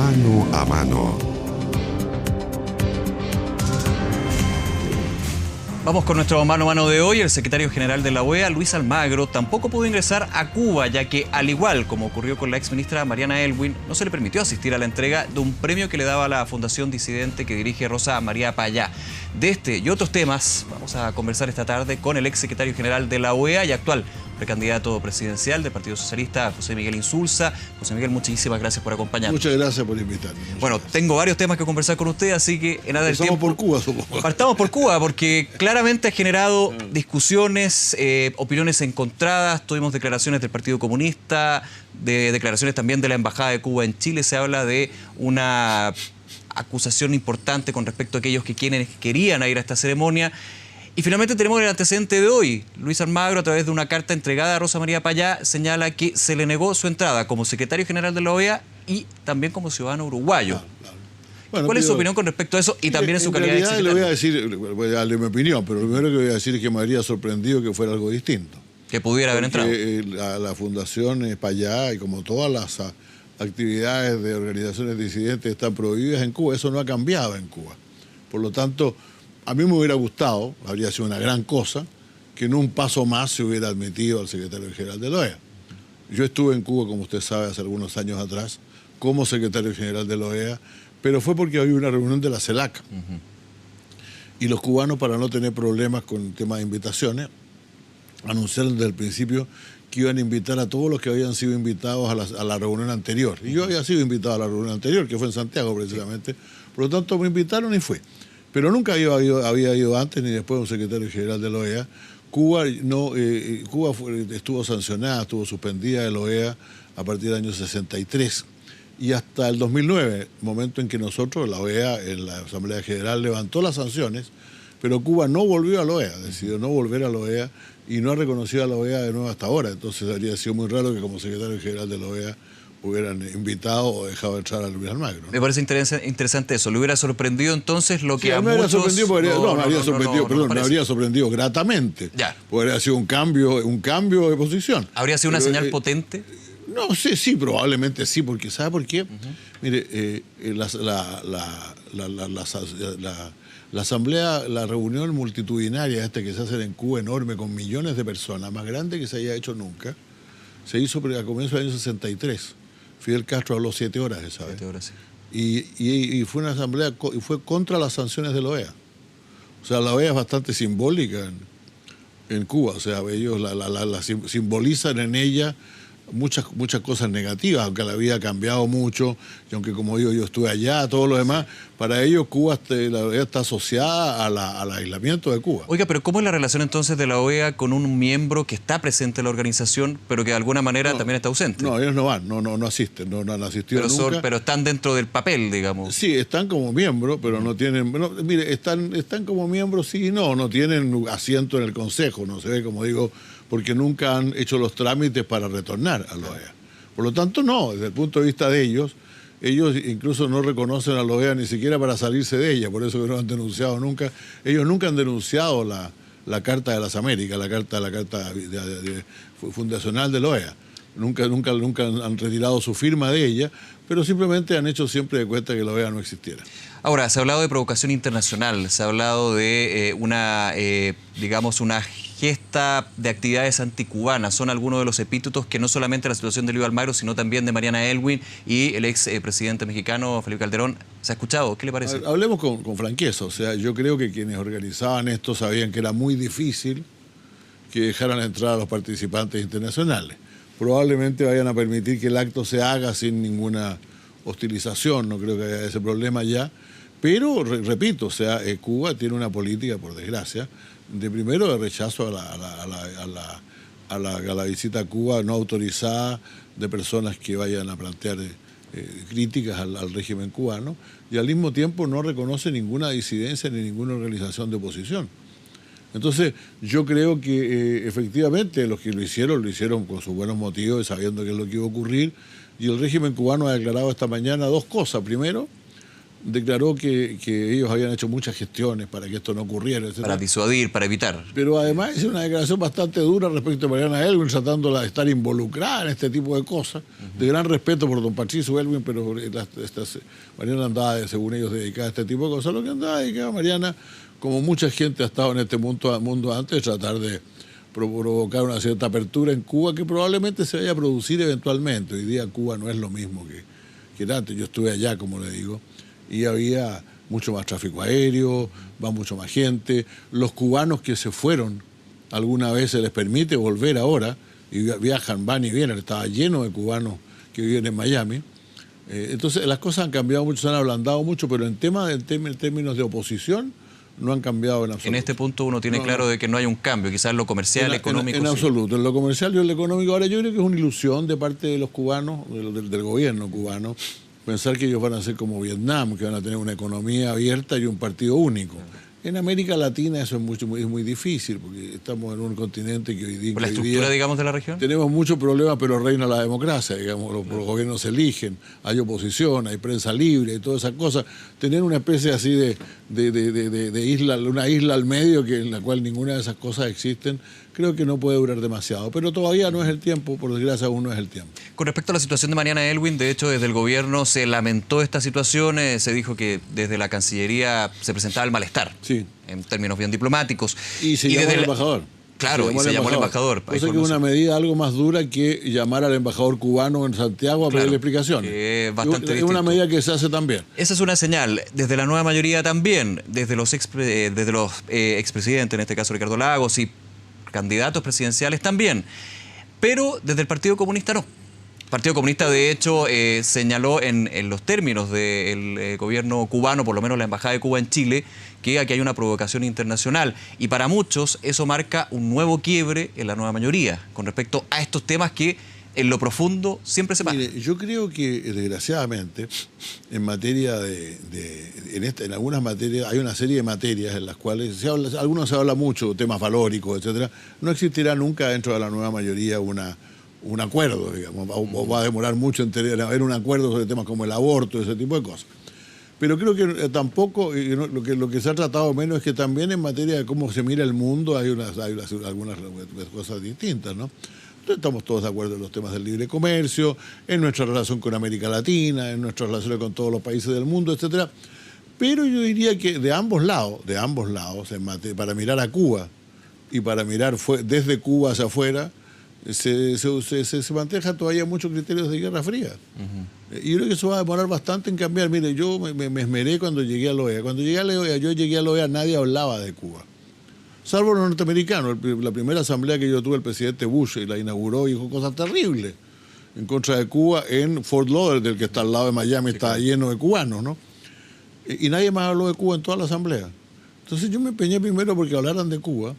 Mano a mano. Vamos con nuestro mano a mano de hoy. El secretario general de la OEA, Luis Almagro, tampoco pudo ingresar a Cuba, ya que, al igual como ocurrió con la exministra Mariana Aylwin, no se le permitió asistir a la entrega de un premio que le daba la Fundación Disidente que dirige Rosa María Payá. De este y otros temas vamos a conversar esta tarde con el ex secretario general de la OEA y actual precandidato presidencial del Partido Socialista, José Miguel Insulza. José Miguel, muchísimas gracias por acompañarnos. Muchas gracias por invitarme. Bueno, tengo varios temas que conversar con usted, así que en nada del tiempo... por Cuba, supongo. Partamos por Cuba, porque claramente ha generado discusiones, opiniones encontradas. Tuvimos declaraciones del Partido Comunista, declaraciones también de la Embajada de Cuba en Chile. Se habla de una acusación importante con respecto a aquellos que querían ir a esta ceremonia. Y finalmente tenemos el antecedente de hoy. Luis Almagro, a través de una carta entregada a Rosa María Payá, señala que se le negó su entrada como secretario general de la OEA y también como ciudadano uruguayo. Claro. Bueno, ¿Cuál es su opinión con respecto a eso y también en su calidad de secretario? Le voy a decir, voy a darle mi opinión, pero lo primero que voy a decir es que me habría sorprendido que fuera algo distinto. Que pudiera haber entrado. La Fundación Payá y como todas las actividades de organizaciones disidentes están prohibidas en Cuba, eso no ha cambiado en Cuba. Por lo tanto, a mí me hubiera gustado, habría sido una gran cosa, que en un paso más se hubiera admitido al secretario general de la OEA. Yo estuve en Cuba, como usted sabe, hace algunos años atrás, como secretario general de la OEA, pero fue porque había una reunión de la CELAC. Y los cubanos, para no tener problemas con el tema de invitaciones, anunciaron desde el principio que iban a invitar a todos los que habían sido invitados a la reunión anterior. Y yo había sido invitado a la reunión anterior, que fue en Santiago precisamente. Por lo tanto, me invitaron y fui. Pero nunca había ido antes ni después un secretario general de la OEA. Cuba estuvo sancionada, estuvo suspendida de la OEA a partir del año 63 y hasta el 2009, momento en que nosotros, la OEA, en la Asamblea General, levantó las sanciones, pero Cuba no volvió a la OEA, decidió no volver a la OEA y no ha reconocido a la OEA de nuevo hasta ahora. Entonces habría sido muy raro que como secretario general de la OEA hubieran invitado o dejado entrar a Luis Almagro, ¿no? Me parece interesante eso. ¿Le hubiera sorprendido entonces lo que sí, a me muchos... me habría sorprendido gratamente. Ya. Habría sido un cambio de posición. ¿Habría sido una señal potente? No sé, sí, probablemente sí, porque ¿sabe por qué? Mire, la asamblea, la reunión multitudinaria esta que se hace en Cuba, enorme, con millones de personas, más grande que se haya hecho nunca, se hizo a comienzos del año 63. Fidel Castro habló 7 horas esa vez. 7 horas, sí. Y fue una asamblea y fue contra las sanciones de la OEA. O sea, la OEA es bastante simbólica en Cuba. O sea, ellos la simbolizan en ella muchas cosas negativas, aunque la vida ha cambiado mucho, y aunque, como digo, yo estuve allá, todo lo demás, para ellos Cuba, la OEA está asociada al aislamiento de Cuba. Oiga, pero ¿cómo es la relación entonces de la OEA con un miembro que está presente en la organización, pero que de alguna manera también está ausente? No, ellos no van, no asisten, no han asistido nunca. Pero están dentro del papel, digamos. Sí, están como miembros, pero no tienen... mire, están como miembros, sí y no tienen asiento en el Consejo, no se ve, como digo, porque nunca han hecho los trámites para retornar a la OEA. Por lo tanto, no, desde el punto de vista de ellos incluso no reconocen a la OEA ni siquiera para salirse de ella, por eso que no han denunciado nunca. Ellos nunca han denunciado la Carta de las Américas, la carta fundacional de la OEA. Nunca han retirado su firma de ella, pero simplemente han hecho siempre de cuenta que la OEA no existiera. Ahora, se ha hablado de provocación internacional, se ha hablado de una gesta de actividades anticubanas. Son algunos de los epítetos que no solamente la situación de Luis Almagro, sino también de Mariana Aylwin y el ex presidente mexicano Felipe Calderón. ¿Se ha escuchado? ¿Qué le parece? Hablemos con franqueza. O sea, yo creo que quienes organizaban esto sabían que era muy difícil que dejaran entrar a los participantes internacionales. Probablemente vayan a permitir que el acto se haga sin ninguna hostilización, no creo que haya ese problema ya, pero repito, o sea, Cuba tiene una política, por desgracia, de rechazo a la visita a Cuba no autorizada de personas que vayan a plantear críticas al régimen cubano, y al mismo tiempo no reconoce ninguna disidencia ni ninguna organización de oposición. Entonces, yo creo que efectivamente los que lo hicieron con sus buenos motivos y sabiendo qué es lo que iba a ocurrir, y el régimen cubano ha declarado esta mañana 2 cosas. Primero, declaró que ellos habían hecho muchas gestiones para que esto no ocurriera, etc. Para disuadir, para evitar. Pero además hizo una declaración bastante dura respecto a Mariana Elwin, tratándola de estar involucrada en este tipo de cosas, de gran respeto por don Patricio Elwin, pero Mariana andaba, según ellos, dedicada a este tipo de cosas. Lo que andaba dedicada Mariana, como mucha gente ha estado en este mundo antes, tratar de provocar una cierta apertura en Cuba que probablemente se vaya a producir eventualmente. Hoy día Cuba no es lo mismo que antes. Yo estuve allá, como le digo, y había mucho más tráfico aéreo, va mucho más gente. Los cubanos que se fueron, alguna vez se les permite volver ahora, y viajan, van y vienen, estaba lleno de cubanos que viven en Miami. Entonces las cosas han cambiado mucho, se han ablandado mucho, pero en términos de oposición no han cambiado en absoluto. En este punto uno tiene claro de que no hay un cambio, quizás en lo comercial, económico. En absoluto, en lo comercial y en lo económico. Ahora yo creo que es una ilusión de parte de los cubanos, del gobierno cubano, pensar que ellos van a ser como Vietnam, que van a tener una economía abierta y un partido único. En América Latina eso es muy difícil, porque estamos en un continente que hoy día... ¿Por la estructura, digamos, de la región? Tenemos muchos problemas, pero reina la democracia, digamos, los gobiernos se eligen, hay oposición, hay prensa libre y todas esas cosas. Tener una especie así de isla, una isla al medio en la cual ninguna de esas cosas existen, creo que no puede durar demasiado. Pero todavía no es el tiempo, por desgracia aún no es el tiempo. Con respecto a la situación de Mariana Elwin, de hecho, desde el gobierno se lamentó esta situación, se dijo que desde la Cancillería se presentaba el malestar, sí, en términos bien diplomáticos. Y se llamó al embajador. Claro, y se llamó al embajador. O sea que es una medida algo más dura que llamar al embajador cubano en Santiago a pedirle explicaciones. Es bastante es una medida que se hace también. Esa es una señal. Desde la nueva mayoría también, desde los expresidentes, en este caso Ricardo Lagos, y candidatos presidenciales también. Pero desde el Partido Comunista no. El Partido Comunista, de hecho, señaló en los términos del gobierno cubano, por lo menos la Embajada de Cuba en Chile, que aquí hay una provocación internacional. Y para muchos eso marca un nuevo quiebre en la nueva mayoría con respecto a estos temas que en lo profundo siempre se pasan. Mire, yo creo que, desgraciadamente, en materia en algunas materias, hay una serie de materias en las cuales algunos se habla mucho, temas valóricos, etcétera. No existirá nunca dentro de la nueva mayoría un acuerdo, digamos, o va a demorar mucho en haber un acuerdo sobre temas como el aborto, ese tipo de cosas. Pero creo que tampoco, lo que se ha tratado menos es que también en materia de cómo se mira el mundo hay algunas cosas distintas, ¿no? Entonces, estamos todos de acuerdo en los temas del libre comercio, en nuestra relación con América Latina, en nuestras relaciones con todos los países del mundo, etcétera. Pero yo diría que de ambos lados, para mirar a Cuba y para mirar desde Cuba hacia afuera, se manejan todavía muchos criterios de Guerra Fría. Y yo creo que eso va a demorar bastante en cambiar. Mire, yo me esmeré cuando llegué a la OEA. Cuando llegué a la OEA, nadie hablaba de Cuba. Salvo los norteamericanos. La primera asamblea que yo tuve, el presidente Bush, la inauguró y dijo cosas terribles en contra de Cuba en Fort Lauderdale, que está al lado de Miami, está lleno de cubanos, ¿no? Y nadie más habló de Cuba en toda la asamblea. Entonces yo me empeñé primero porque hablaran de Cuba,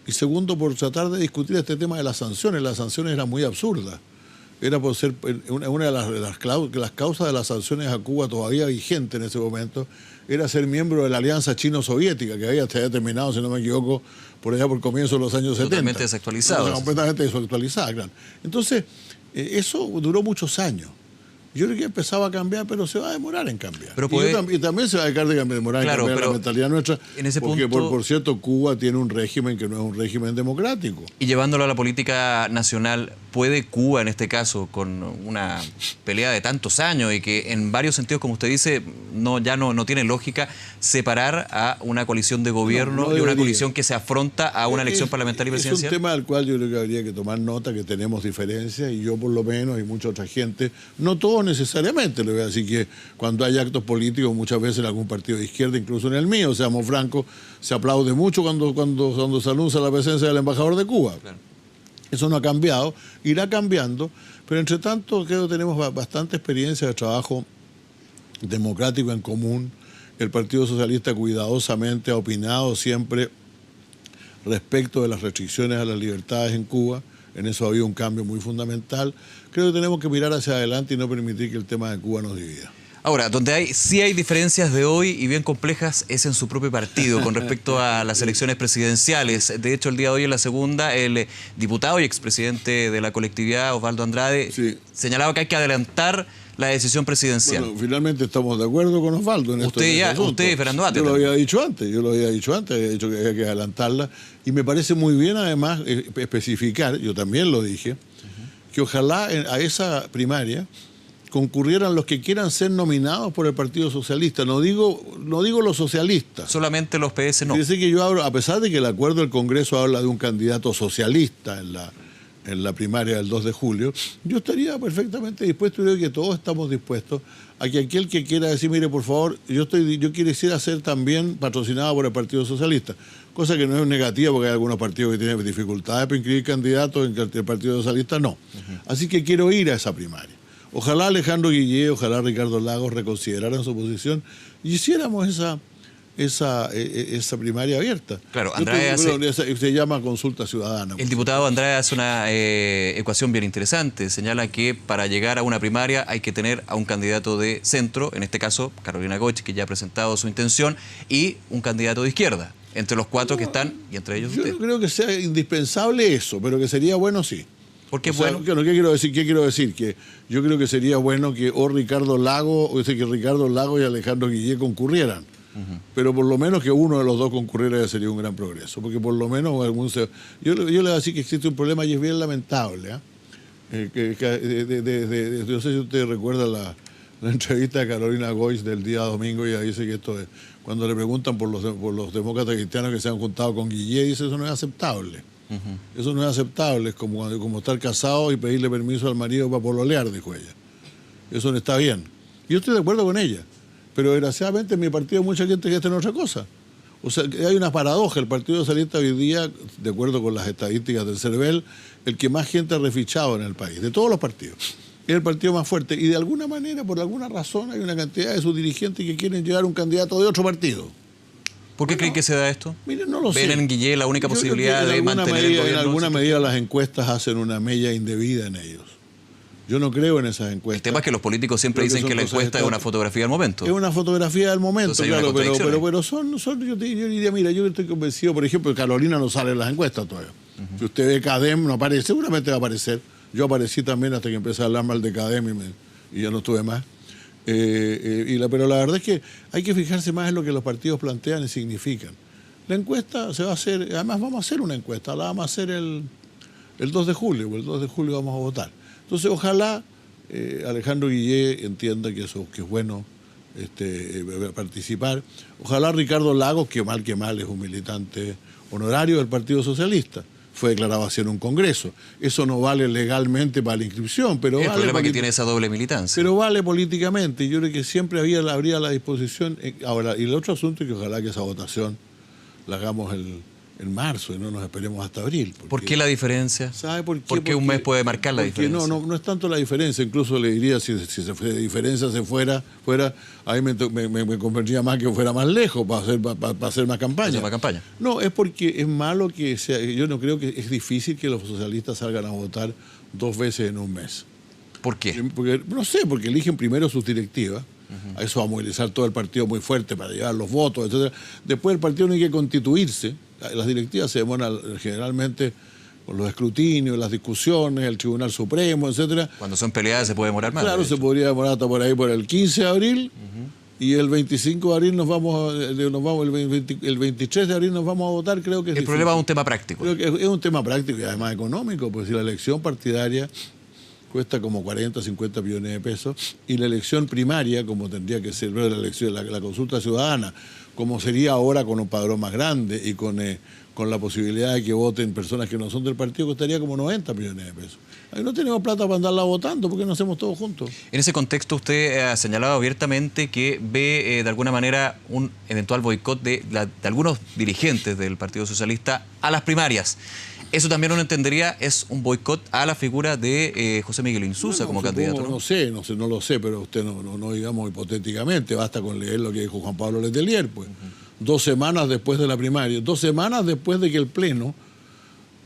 y segundo por tratar de discutir este tema de las sanciones. Las sanciones eran muy absurdas. Era por ser una de las causas de las sanciones a Cuba todavía vigente en ese momento, era ser miembro de la Alianza Chino-Soviética, que había terminado, si no me equivoco, por allá por comienzos de los años 70. Totalmente desactualizada. Completamente desactualizada, claro. Entonces, eso duró muchos años. Yo creo que empezaba a cambiar, pero se va a demorar en cambiar. Pero y también se va a dejar de demorar en cambiar la mentalidad nuestra, en ese porque punto, por cierto, Cuba tiene un régimen que no es un régimen democrático. Y llevándolo a la política nacional, ¿puede Cuba, en este caso, con una pelea de tantos años y que en varios sentidos, como usted dice, ya no tiene lógica, separar a una coalición de gobierno y una coalición que se afronta a una elección parlamentaria y presidencial? Es un tema del cual yo creo que habría que tomar nota, que tenemos diferencias, y yo por lo menos, y mucha otra gente, no todos necesariamente, le voy a decir que cuando hay actos políticos, muchas veces en algún partido de izquierda, incluso en el mío, seamos francos, se aplaude mucho cuando se anuncia la presencia del embajador de Cuba. Claro. Eso no ha cambiado, irá cambiando, pero entre tanto creo que tenemos bastante experiencia de trabajo democrático en común. El Partido Socialista cuidadosamente ha opinado siempre respecto de las restricciones a las libertades en Cuba. En eso ha habido un cambio muy fundamental. Creo que tenemos que mirar hacia adelante y no permitir que el tema de Cuba nos divida. Ahora, donde sí hay diferencias de hoy y bien complejas es en su propio partido con respecto a las elecciones presidenciales. De hecho, el día de hoy en la segunda, el diputado y expresidente de la colectividad, Osvaldo Andrade, señalaba que hay que adelantar la decisión presidencial. Bueno, finalmente estamos de acuerdo con Osvaldo en esto. Usted y Fernando Batia. Yo lo había dicho antes, había dicho que había que adelantarla. Y me parece muy bien, además, especificar, yo también lo dije, que ojalá a esa primaria concurrieran los que quieran ser nominados por el Partido Socialista. No digo los socialistas. Solamente los PS no. Dice que yo hablo, a pesar de que el acuerdo del Congreso habla de un candidato socialista en la primaria del 2 de julio, yo estaría perfectamente dispuesto, y creo que todos estamos dispuestos a que aquel que quiera decir, mire, por favor, yo quisiera ser también patrocinado por el Partido Socialista, cosa que no es negativa porque hay algunos partidos que tienen dificultades para inscribir candidatos, en el Partido Socialista no. Así que quiero ir a esa primaria. Ojalá Alejandro Guillé, ojalá Ricardo Lagos reconsideraran su posición y hiciéramos esa primaria abierta. Claro, Andrade se llama consulta ciudadana. El diputado Andrade hace una ecuación bien interesante. Señala que para llegar a una primaria hay que tener a un candidato de centro, en este caso Carolina Goich, que ya ha presentado su intención, y un candidato de izquierda, entre los cuatro que están, y entre ellos usted. Yo no creo que sea indispensable eso, pero que sería bueno sí. Porque bueno. ¿Qué quiero decir? Que yo creo que sería bueno que Ricardo Lagos y Alejandro Guillé concurrieran. Pero por lo menos que uno de los dos concurriera sería un gran progreso. Porque por lo menos yo le voy a decir que existe un problema y es bien lamentable. No sé si usted recuerda la entrevista de Carolina Goich del día domingo, y ella dice que esto es, cuando le preguntan por los demócratas cristianos que se han juntado con Guillé, dice eso no es aceptable. Eso no es aceptable, es como estar casado y pedirle permiso al marido para pololear, dijo ella. Eso no está bien. Yo estoy de acuerdo con ella, pero desgraciadamente en mi partido hay mucha gente que está en otra cosa. O sea, hay una paradoja. El Partido Socialista hoy día, de acuerdo con las estadísticas del CERVEL, el que más gente ha refichado en el país, de todos los partidos. Es el partido más fuerte. Y de alguna manera, por alguna razón, hay una cantidad de sus dirigentes que quieren llevar un candidato de otro partido. ¿Por qué creen que se da esto? Miren, no lo sé. ¿Ven en Guillé la única posibilidad de mantener el gobierno? En alguna medida las encuestas hacen una mella indebida en ellos. Yo no creo en esas encuestas. El tema es que los políticos siempre dicen que la encuesta es una fotografía del momento. Es una fotografía del momento, claro, pero yo diría, mira, yo estoy convencido, por ejemplo, Carolina no sale en las encuestas todavía. Si usted ve CADEM, no aparece, seguramente va a aparecer. Yo aparecí también hasta que empecé a hablar mal de CADEM y ya no estuve más. Pero la verdad es que hay que fijarse más en lo que los partidos plantean y significan. La encuesta se va a hacer, además vamos a hacer una encuesta, la vamos a hacer el 2 de julio, el 2 de julio vamos a votar. Entonces ojalá Alejandro Guillé entienda que es bueno participar. Ojalá Ricardo Lagos, que mal es un militante honorario del Partido Socialista. Fue declarado así en un congreso. Eso no vale legalmente para la inscripción, pero el problema que tiene esa doble militancia. Pero vale políticamente. Yo creo que siempre habría a la disposición. Ahora, y el otro asunto es que ojalá que esa votación la hagamos en marzo y no nos esperemos hasta abril. ¿Por qué la diferencia? ¿Sabe por qué? Porque un mes puede marcar la diferencia. No es tanto la diferencia. Incluso le diría, si de diferencia se fuera, a mí me convendría más que fuera más lejos para hacer más campaña. No, es porque es malo que sea. Yo no creo que es difícil que los socialistas salgan a votar 2 veces en un mes. ¿Por qué? Porque eligen primero sus directivas. A eso va a movilizar todo el partido muy fuerte para llevar los votos, etcétera. Después el partido no hay que constituirse. Las directivas se demoran generalmente con los escrutinios, las discusiones, el Tribunal Supremo, etcétera. Cuando son peleadas se puede demorar más. Claro, se podría demorar hasta por ahí por el 15 de abril y el 25 de abril el 23 de abril nos vamos a votar, creo que es el problema es un tema práctico. Creo que es un tema práctico y además económico, pues si la elección partidaria cuesta como 40, 50 millones de pesos, y la elección primaria, como tendría que ser la consulta ciudadana, como sería ahora con un padrón más grande y con la posibilidad de que voten personas que no son del partido, costaría como 90 millones de pesos. Ahí no tenemos plata para andarla votando, porque no hacemos todos juntos. En ese contexto usted ha señalado abiertamente que ve de alguna manera un eventual boicot de algunos dirigentes del Partido Socialista a las primarias. Eso también uno entendería es un boicot a la figura de José Miguel Insulza como candidato, ¿no? No lo sé, pero usted no digamos hipotéticamente, basta con leer lo que dijo Juan Pablo Letelier, pues. 2 semanas después de la primaria, 2 semanas después de que el Pleno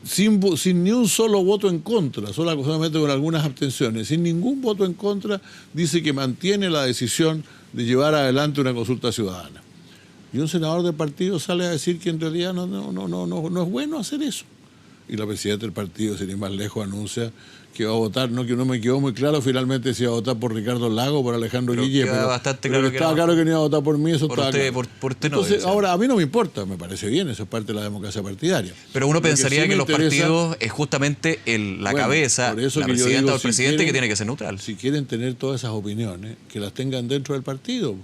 sin ni un solo voto en contra, solamente con algunas abstenciones, sin ningún voto en contra, dice que mantiene la decisión de llevar adelante una consulta ciudadana. Y un senador del partido sale a decir que en realidad no es bueno hacer eso. Y la presidenta del partido, sin ir más lejos, anuncia que va a votar, que no me quedó muy claro finalmente si iba a votar por Ricardo Lago o por Alejandro Guille, pero estaba claro que no iba a votar por mí, eso estaba claro. Entonces, ahora, a mí no me importa, me parece bien, eso es parte de la democracia partidaria. Pero uno pensaría que los partidos es justamente la cabeza, la presidenta o el presidente que tiene que ser neutral. Si quieren tener todas esas opiniones, que las tengan dentro del partido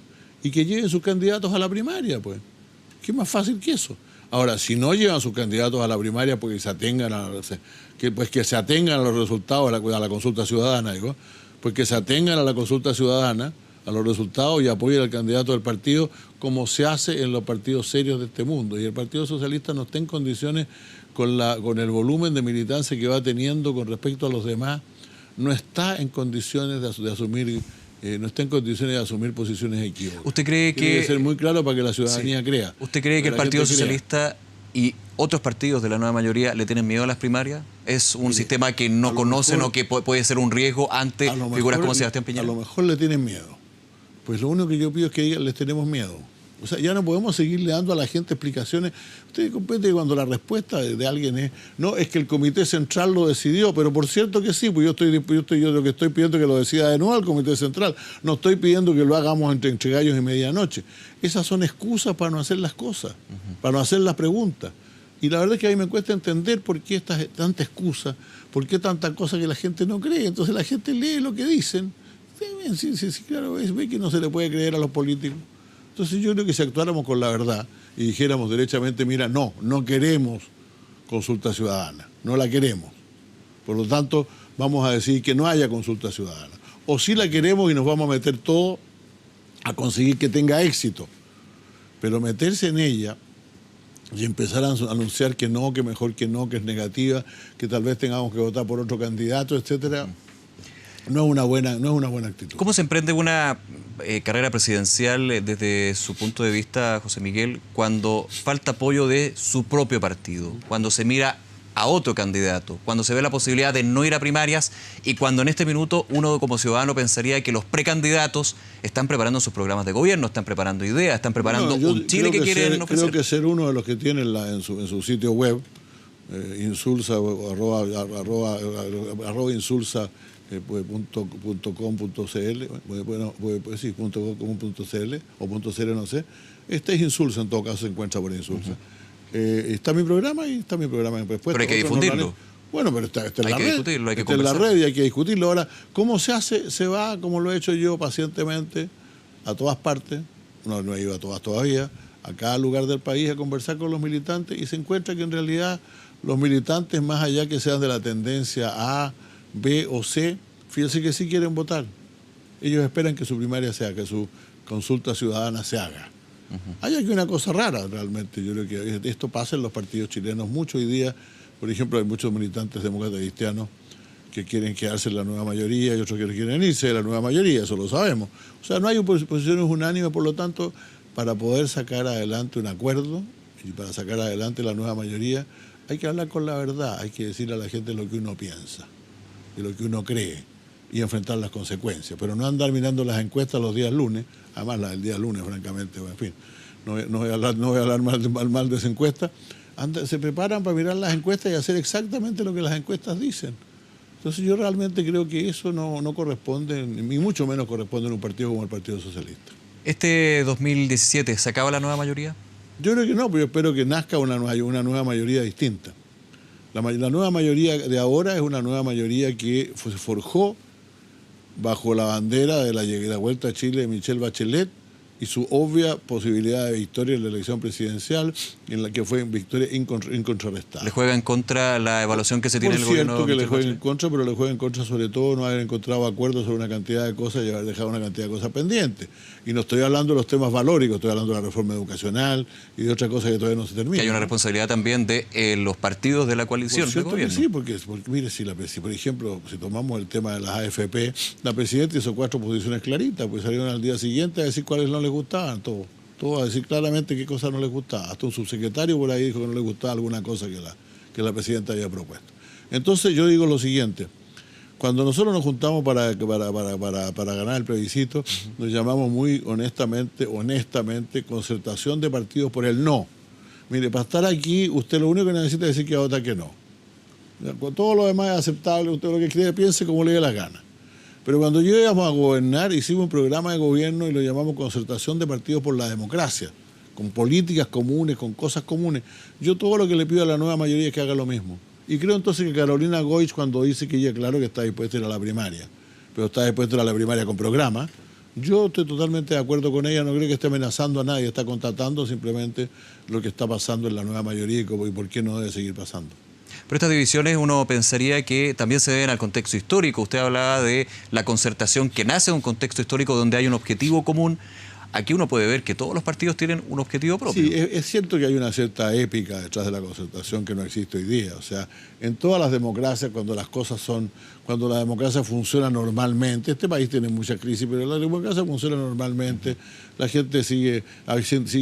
y que lleven sus candidatos a la primaria, pues. ¿Qué más fácil que eso? Ahora, si no llevan sus candidatos a la primaria porque se atengan que se atengan a los resultados a la consulta ciudadana, pues que se atengan a la consulta ciudadana, a los resultados y apoyen al candidato del partido como se hace en los partidos serios de este mundo. Y el Partido Socialista no está en condiciones, con el volumen de militancia que va teniendo con respecto a los demás, no está en condiciones de asumir... no está en condiciones de asumir posiciones equívocas. ¿Usted cree que... Tiene que ser muy claro para que la ciudadanía crea. ¿Usted cree que el Partido Socialista y otros partidos de la nueva mayoría le tienen miedo a las primarias? ¿Es un sistema que no conocen o que puede ser un riesgo ante figuras como Sebastián Piñera? A lo mejor le tienen miedo. Pues lo único que yo pido es que digan, les tenemos miedo. O sea, ya no podemos seguirle dando a la gente explicaciones. Usted comprende que cuando la respuesta de alguien es, no, es que el Comité Central lo decidió, pero por cierto que sí, pues yo lo que estoy pidiendo es que lo decida de nuevo el Comité Central. No estoy pidiendo que lo hagamos entre gallos y medianoche. Esas son excusas para no hacer las cosas, para no hacer las preguntas. Y la verdad es que a mí me cuesta entender por qué tanta excusa, por qué tanta cosa que la gente no cree. Entonces la gente lee lo que dicen. Sí, claro, ve que no se le puede creer a los políticos. Entonces yo creo que si actuáramos con la verdad y dijéramos derechamente, mira, no queremos consulta ciudadana, no la queremos. Por lo tanto, vamos a decir que no haya consulta ciudadana. O sí la queremos y nos vamos a meter todo a conseguir que tenga éxito. Pero meterse en ella y empezar a anunciar que no, que mejor que no, que es negativa, que tal vez tengamos que votar por otro candidato, etcétera, no es una buena actitud. ¿Cómo se emprende una carrera presidencial desde su punto de vista, José Miguel, cuando falta apoyo de su propio partido, cuando se mira a otro candidato, cuando se ve la posibilidad de no ir a primarias y cuando en este minuto uno como ciudadano pensaría que los precandidatos están preparando sus programas de gobierno, están preparando ideas, están preparando un Chile que quieren ofrecer? Creo que ser uno de los que tienen en su sitio web, insulsa, arroba insulsa, .com.cl, bueno, pues sí, .com.cl o .cl, no sé. Este es Insulsa, en todo caso se encuentra por Insulsa. Está mi programa y está mi programa en respuesta. Pero hay que difundirlo. Bueno, pero está en la red. Discutirlo, está en la red y hay que discutirlo. Ahora, ¿cómo se hace? Se va, como lo he hecho yo pacientemente, a todas partes. No he ido a todas todavía, a cada lugar del país a conversar con los militantes y se encuentra que en realidad los militantes, más allá que sean de la tendencia A, B o C, fíjense que sí quieren votar. Ellos esperan que su primaria sea, que su consulta ciudadana se haga. Hay aquí una cosa rara realmente. Yo creo que esto pasa en los partidos chilenos mucho hoy día. Por ejemplo, hay muchos militantes demócratas cristianos que quieren quedarse en la nueva mayoría y otros que quieren irse de la nueva mayoría, eso lo sabemos. O sea, no hay posiciones unánimes, por lo tanto, para poder sacar adelante un acuerdo y para sacar adelante la nueva mayoría, hay que hablar con la verdad, hay que decirle a la gente lo que uno piensa y lo que uno cree y enfrentar las consecuencias, pero no andar mirando las encuestas los días lunes, además las del día lunes, francamente, en fin, no voy a hablar mal de esa encuesta. Se preparan para mirar las encuestas y hacer exactamente lo que las encuestas dicen. Entonces yo realmente creo que eso no corresponde, ni mucho menos corresponde en un partido como el Partido Socialista. ¿Este 2017 se acaba la nueva mayoría? Yo creo que no, pero yo espero que nazca una nueva mayoría distinta. La nueva mayoría de ahora es una nueva mayoría que se forjó bajo la bandera de la Vuelta a Chile de Michelle Bachelet y su obvia posibilidad de victoria en la elección presidencial, en la que fue victoria incontrarrestada. ¿Le juega en contra la evaluación que se tiene en el gobierno? Por cierto que le juega en contra, pero le juega en contra sobre todo no haber encontrado acuerdos sobre una cantidad de cosas y haber dejado una cantidad de cosas pendientes. Y no estoy hablando de los temas valóricos, estoy hablando de la reforma educacional y de otras cosas que todavía no se terminan. Que hay una responsabilidad también de los partidos de la coalición. Por cierto que sí, porque mire, si por ejemplo, si tomamos el tema de las AFP, la presidenta hizo 4 posiciones claritas, pues salieron al día siguiente a decir cuáles no les gustaban, todo a decir claramente qué cosas no les gustaba. Hasta un subsecretario por ahí dijo que no le gustaba alguna cosa que la presidenta había propuesto. Entonces yo digo lo siguiente, cuando nosotros nos juntamos para ganar el plebiscito, nos llamamos muy honestamente, concertación de partidos por el no. Mire, para estar aquí, usted lo único que necesita es decir que vota que no. Con todo lo demás es aceptable, usted lo que quiere, piense como le dé la gana. Pero cuando llegamos a gobernar, hicimos un programa de gobierno y lo llamamos concertación de partidos por la democracia, con políticas comunes, con cosas comunes. Yo todo lo que le pido a la nueva mayoría es que haga lo mismo. Y creo entonces que Carolina Goich, cuando dice que ella, claro que está dispuesta a ir a la primaria, pero está dispuesta a ir a la primaria con programa, yo estoy totalmente de acuerdo con ella, no creo que esté amenazando a nadie, está constatando simplemente lo que está pasando en la nueva mayoría y por qué no debe seguir pasando. Pero estas divisiones uno pensaría que también se deben al contexto histórico. Usted hablaba de la concertación que nace en un contexto histórico donde hay un objetivo común. Aquí uno puede ver que todos los partidos tienen un objetivo propio. Sí, es cierto que hay una cierta épica detrás de la concertación que no existe hoy día. O sea, en todas las democracias, cuando la democracia funciona normalmente, este país tiene mucha crisis, pero la democracia funciona normalmente, la gente sigue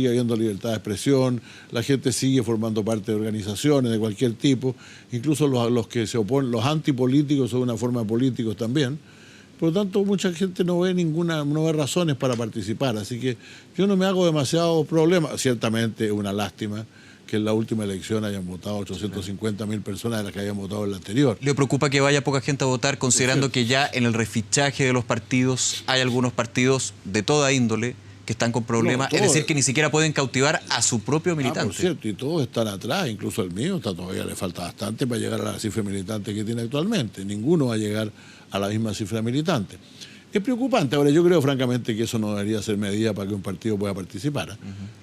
habiendo libertad de expresión, la gente sigue formando parte de organizaciones de cualquier tipo, incluso los que se oponen, los antipolíticos son una forma de políticos también. Por lo tanto, mucha gente no ve razones para participar, así que yo no me hago demasiado problema. Ciertamente es una lástima que en la última elección hayan votado 850.000 personas de las que habían votado en la anterior. ¿Le preocupa que vaya poca gente a votar, considerando que ya en el refichaje de los partidos hay algunos partidos de toda índole que están con problemas? Es decir, que ni siquiera pueden cautivar a su propio militante. Por cierto, y todos están atrás, incluso el mío todavía le falta bastante para llegar a la cifra militante que tiene actualmente. Ninguno va a llegar a la misma cifra militante. Es preocupante. Ahora, yo creo francamente que eso no debería ser medida para que un partido pueda participar.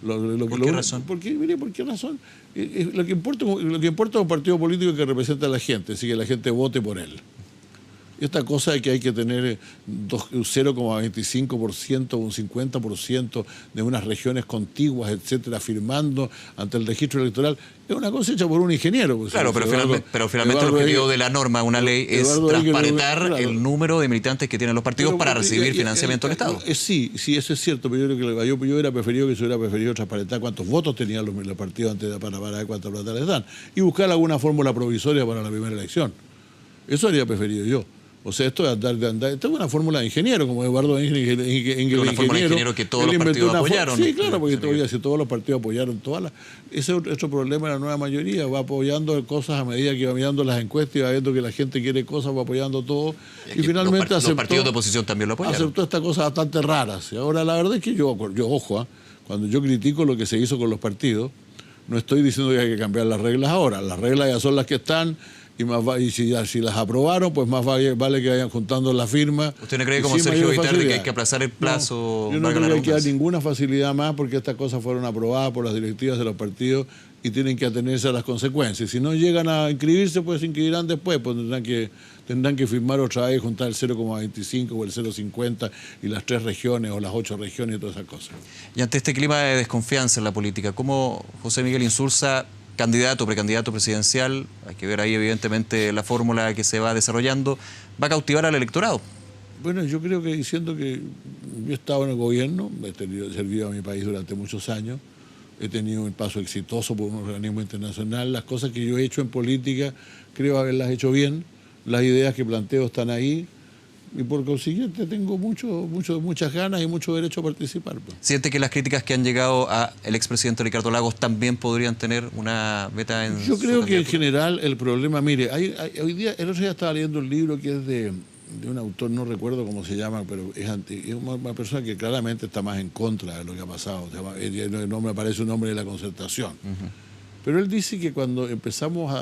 ¿Por qué razón? Mire, ¿por qué razón? Lo que importa es un partido político que representa a la gente, así que la gente vote por él. Esta cosa de que hay que tener 0,25% o un 50% de unas regiones contiguas, etcétera, firmando ante el registro electoral, es una cosa hecha por un ingeniero. Pues, claro, pero finalmente el objetivo de la norma, una ley, es transparentar el número de militantes que tienen los partidos para recibir financiamiento del Estado. Sí, eso es cierto, pero yo creo que yo hubiera preferido transparentar cuántos votos tenían los partidos antes para ver cuánta plata les dan y buscar alguna fórmula provisoria para la primera elección. Eso habría preferido yo. O sea, esto es una fórmula de ingeniero, como Eduardo Engel, una fórmula de ingeniero que todos los partidos apoyaron. Sí, claro, porque si todos los partidos apoyaron ese es otro problema de la nueva mayoría, va apoyando cosas a medida que va mirando las encuestas y va viendo que la gente quiere cosas, va apoyando todo. Y finalmente los partidos de oposición también lo apoyaron. Aceptó estas cosas bastante raras. Y ahora, la verdad es que yo ojo, cuando yo critico lo que se hizo con los partidos, no estoy diciendo que hay que cambiar las reglas ahora. Las reglas ya son las que están. Y si las aprobaron, pues más vale que vayan juntando la firma. ¿Usted no cree como Sergio Vitardi que hay que aplazar el plazo? No, yo no creo que hay que dar ninguna facilidad más porque estas cosas fueron aprobadas por las directivas de los partidos y tienen que atenerse a las consecuencias. Si no llegan a inscribirse, pues se inscribirán después, pues tendrán que firmar otra vez, juntar el 0,25 o el 0,50 y las 3 regiones o las 8 regiones y todas esas cosas. Y ante este clima de desconfianza en la política, ¿cómo José Miguel Insulza, candidato, precandidato presidencial, hay que ver ahí evidentemente la fórmula que se va desarrollando, va a cautivar al electorado? Bueno, yo creo que diciendo que yo he estado en el gobierno, he servido a mi país durante muchos años, he tenido un paso exitoso por un organismo internacional, las cosas que yo he hecho en política creo haberlas hecho bien, las ideas que planteo están ahí, y por consiguiente tengo muchas ganas y mucho derecho a participar. ¿Siente que las críticas que han llegado al expresidente Ricardo Lagos también podrían tener una meta en Yo creo que en general el problema, mire, hoy día, el otro día estaba leyendo un libro que es de un autor, no recuerdo cómo se llama, pero es una persona que claramente está más en contra de lo que ha pasado. No me parece un hombre de la concertación. Pero él dice que cuando empezamos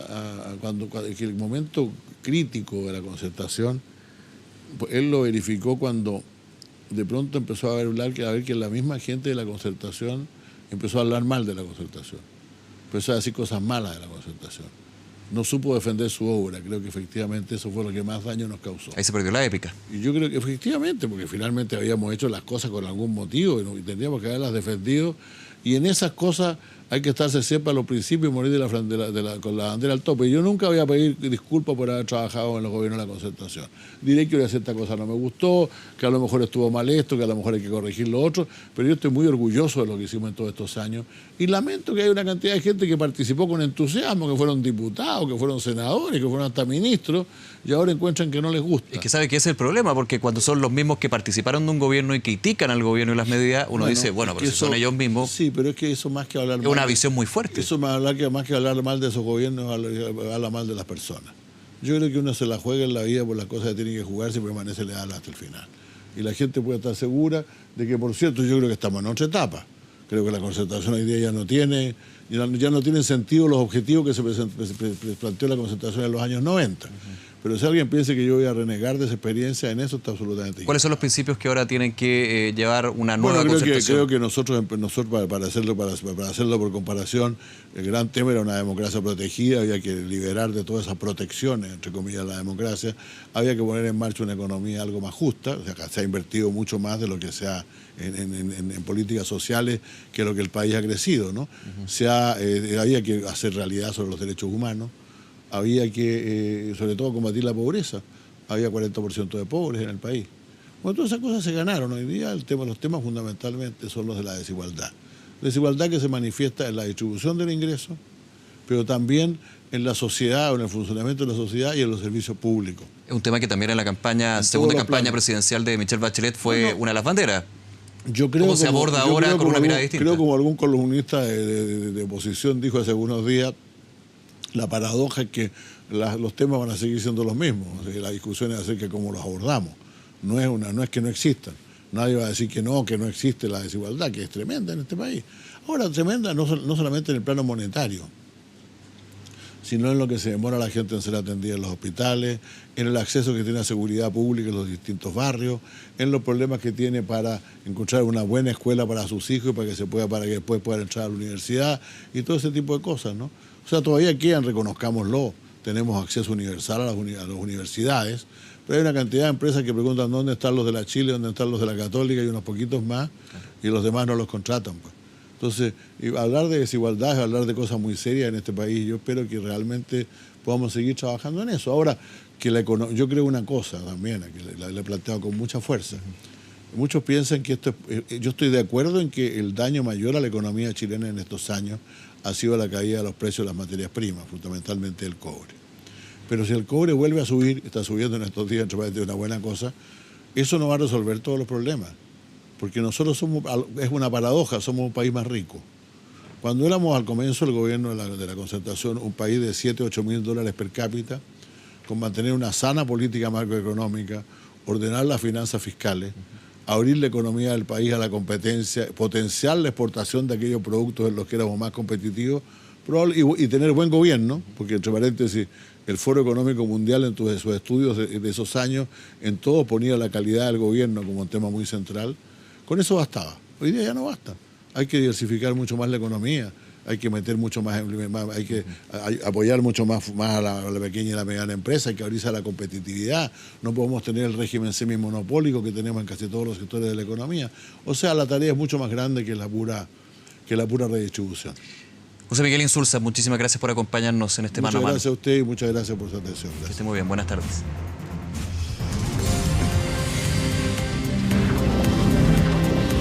que el momento crítico de la concertación, él lo verificó cuando de pronto empezó a ver que la misma gente de la concertación empezó a hablar mal de la concertación, empezó a decir cosas malas de la concertación. No supo defender su obra, creo que efectivamente eso fue lo que más daño nos causó. Ahí se perdió la épica. Y yo creo que efectivamente, porque finalmente habíamos hecho las cosas con algún motivo y tendríamos que haberlas defendido Y en esas cosas hay que estarse siempre a los principios y morir con la bandera al tope. Y yo nunca voy a pedir disculpas por haber trabajado en los gobiernos de la concertación. Diré que cierta cosa no me gustó, que a lo mejor estuvo mal esto, que a lo mejor hay que corregir lo otro, pero yo estoy muy orgulloso de lo que hicimos en todos estos años. Y lamento que haya una cantidad de gente que participó con entusiasmo, que fueron diputados, que fueron senadores, que fueron hasta ministros, y ahora encuentran que no les gusta. Es que sabe que ese es el problema, porque cuando son los mismos que participaron de un gobierno y critican al gobierno y las medidas, uno dice, bueno, pero si son ellos mismos... Sí, pero es que eso más que hablar... Es una visión muy fuerte. Eso más que hablar mal de esos gobiernos, habla mal de las personas. Yo creo que uno se la juega en la vida por las cosas que tiene que jugarse y permanece leal hasta el final. Y la gente puede estar segura de que, por cierto, yo creo que estamos en otra etapa. Creo que la concertación hoy día ya no tiene sentido los objetivos que se planteó la concertación en los años 90. Pero si alguien piensa que yo voy a renegar de esa experiencia, en eso está absolutamente equivocado. ¿Cuáles son los principios que ahora tienen que llevar una nueva concertación? Creo que nosotros para hacerlo por comparación, el gran tema era una democracia protegida, había que liberar de todas esas protecciones, entre comillas, la democracia, había que poner en marcha una economía algo más justa, o sea, se ha invertido mucho más de lo que se ha en políticas sociales que lo que el país ha crecido, ¿no? Había que hacer realidad sobre los derechos humanos, había que, sobre todo, combatir la pobreza. Había 40% de pobres en el país. Bueno, todas esas cosas se ganaron. Hoy día los temas fundamentalmente son los de la desigualdad. Desigualdad que se manifiesta en la distribución del ingreso, pero también en la sociedad, o en el funcionamiento de la sociedad y en los servicios públicos. Es un tema que también en la segunda campaña presidencial de Michelle Bachelet fue una de las banderas. ¿Cómo se aborda ahora con una mirada distinta? Creo, como algún columnista de oposición dijo hace algunos días, la paradoja es que los temas van a seguir siendo los mismos. O sea, la discusión es acerca de cómo los abordamos. No es que no existan. Nadie va a decir que no existe la desigualdad, que es tremenda en este país. Ahora, tremenda no solamente en el plano monetario, sino en lo que se demora la gente en ser atendida en los hospitales, en el acceso que tiene a seguridad pública en los distintos barrios, en los problemas que tiene para encontrar una buena escuela para sus hijos y para que después puedan entrar a la universidad y todo ese tipo de cosas, ¿no? O sea, todavía quedan, reconozcámoslo, tenemos acceso universal a las universidades, pero hay una cantidad de empresas que preguntan dónde están los de la Chile, dónde están los de la Católica y unos poquitos más, y los demás no los contratan, pues. Entonces, hablar de desigualdad es hablar de cosas muy serias en este país. Yo espero que realmente podamos seguir trabajando en eso. Ahora, yo creo una cosa también, que la he planteado con mucha fuerza. Muchos piensan que yo estoy de acuerdo en que el daño mayor a la economía chilena en estos años ha sido la caída de los precios de las materias primas, fundamentalmente el cobre. Pero si el cobre vuelve a subir, está subiendo en estos días, entre una buena cosa, eso no va a resolver todos los problemas. Porque nosotros es una paradoja, somos un país más rico. Cuando éramos al comienzo del gobierno de la concertación, un país de 7, 8 mil dólares per cápita, con mantener una sana política macroeconómica, ordenar las finanzas fiscales, abrir la economía del país a la competencia, potenciar la exportación de aquellos productos en los que éramos más competitivos, y tener buen gobierno, porque entre paréntesis, el Foro Económico Mundial en sus estudios de esos años, en todo ponía la calidad del gobierno como un tema muy central. Con eso bastaba. Hoy día ya no basta. Hay que diversificar mucho más la economía, hay que meter mucho más, hay que apoyar mucho más a la pequeña y la mediana empresa, hay que abrirse a la competitividad. No podemos tener el régimen semimonopólico que tenemos en casi todos los sectores de la economía. O sea, la tarea es mucho más grande que la pura redistribución. José Miguel Insulza, muchísimas gracias por acompañarnos en este Mano a Mano. Muchas gracias a usted y muchas gracias por su atención. Gracias. Que esté muy bien. Buenas tardes.